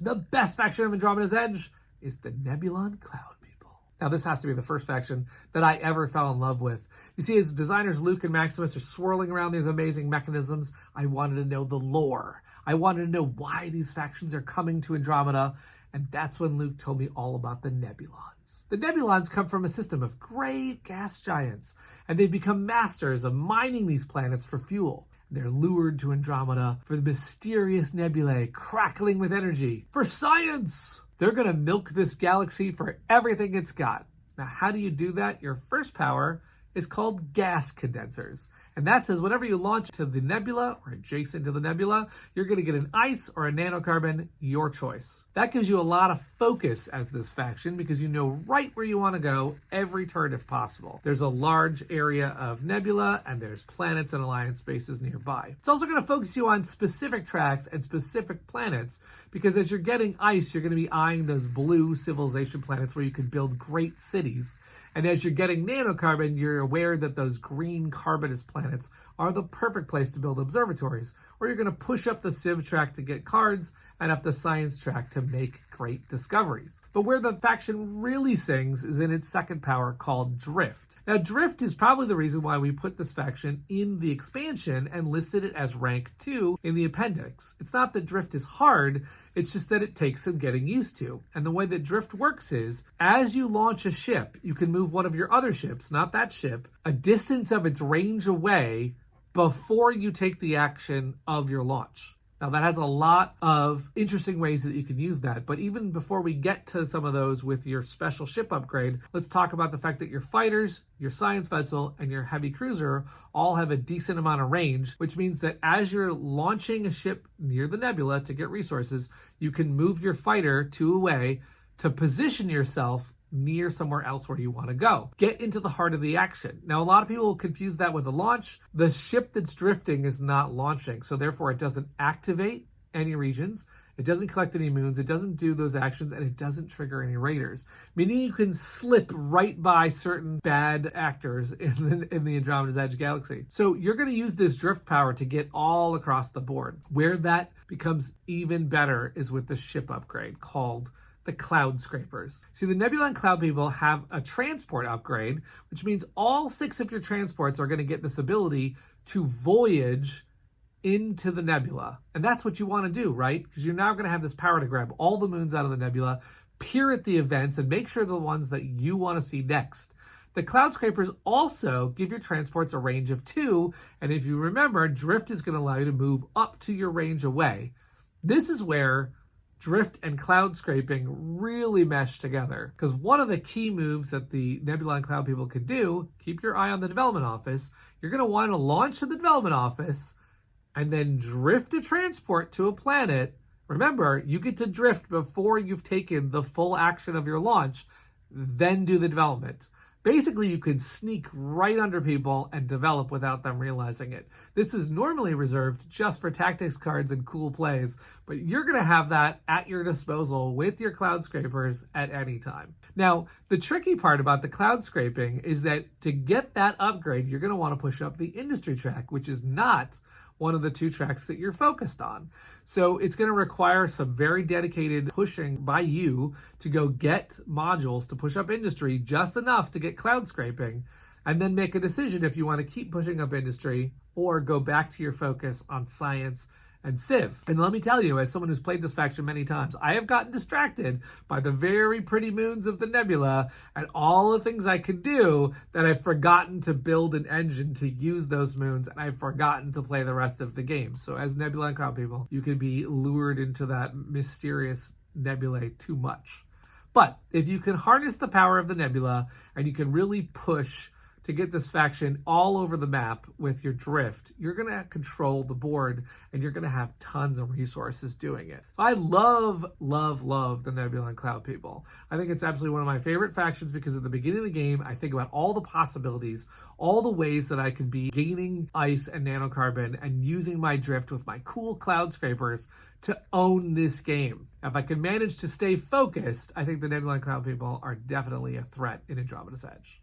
The best faction of Andromeda's Edge is the Nebulon Cloud people. Now, this has to be the first faction that I ever fell in love with. You see, as designers Luke and Maximus are swirling around these amazing mechanisms, I wanted to know the lore. I wanted to know why these factions are coming to Andromeda, and that's when Luke told me all about the Nebulons. The Nebulons come from a system of great gas giants, and they've become masters of mining these planets for fuel. They're lured to Andromeda for the mysterious nebulae crackling with energy. For science! They're going to milk this galaxy for everything it's got. Now, how do you do that? Your first power is called gas condensers. And that says whenever you launch to the nebula or adjacent to the nebula, you're going to get an ice or a nanocarbon, your choice. That gives you a lot of focus as this faction because you know right where you want to go every turn if possible. There's a large area of nebula and there's planets and alliance spaces nearby. It's also going to focus you on specific tracks and specific planets because as you're getting ice, you're going to be eyeing those blue civilization planets where you can build great cities. And as you're getting nanocarbon, you're aware that those green carbonous planets are the perfect place to build observatories. Or you're going to push up the civ track to get cards and up the science track to make great discoveries. But where the faction really sings is in its second power called Drift. Now, Drift is probably the reason why we put this faction in the expansion and listed it as rank 2 in the appendix. It's not that Drift is hard, it's just that it takes some getting used to. And the way that Drift works is, as you launch a ship, you can move one of your other ships, not that ship, a distance of its range away before you take the action of your launch. Now, that has a lot of interesting ways that you can use that. But even before we get to some of those with your special ship upgrade, let's talk about the fact that your fighters, your science vessel, and your heavy cruiser all have a decent amount of range, which means that as you're launching a ship near the nebula to get resources, you can move your fighter away to position yourself near somewhere else where you want to go. Get into the heart of the action. Now, a lot of people will confuse that with a launch. The ship that's drifting is not launching, so therefore it doesn't activate any regions, it doesn't collect any moons, it doesn't do those actions, and it doesn't trigger any raiders. Meaning you can slip right by certain bad actors in the Andromeda's Edge galaxy. So you're going to use this drift power to get all across the board. Where that becomes even better is with the ship upgrade called the Cloud Scrapers. See, the Nebulon Cloud people have a transport upgrade, which means all 6 of your transports are going to get this ability to voyage into the nebula. And that's what you want to do, right? Because you're now going to have this power to grab all the moons out of the nebula, peer at the events, and make sure the ones that you want to see next. The Cloud Scrapers also give your transports a range of 2, and if you remember, Drift is going to allow you to move up to your range away. This is where Drift and Cloud Scraping really mesh together, because one of the key moves that the Nebulon Cloud people can do, keep your eye on the development office, you're going to want to launch to the development office and then drift a transport to a planet. Remember, you get to drift before you've taken the full action of your launch, then do the development. Basically, you can sneak right under people and develop without them realizing it. This is normally reserved just for tactics cards and cool plays, but you're going to have that at your disposal with your Cloud Scrapers at any time. Now, the tricky part about the Cloud Scraping is that to get that upgrade, you're going to want to push up the industry track, which is not one of the 2 tracks that you're focused on. So it's going to require some very dedicated pushing by you to go get modules to push up industry just enough to get Cloud Scraping, and then make a decision if you want to keep pushing up industry or go back to your focus on science and civ. And let me tell you, as someone who's played this faction many times, I have gotten distracted by the very pretty moons of the nebula and all the things I could do that I've forgotten to build an engine to use those moons, and I've forgotten to play the rest of the game. So as Nebula and Cloud people, you can be lured into that mysterious nebulae too much. But if you can harness the power of the nebula and you can really push to get this faction all over the map with your drift, you're going to control the board and you're going to have tons of resources doing it. So I love the Nebulon Cloud people. I think it's absolutely one of my favorite factions because at the beginning of the game, I think about all the possibilities, all the ways that I can be gaining ice and nanocarbon and using my drift with my cool Cloud Scrapers to own this game. If I can manage to stay focused, I think the Nebulon Cloud people are definitely a threat in Andromeda's Edge.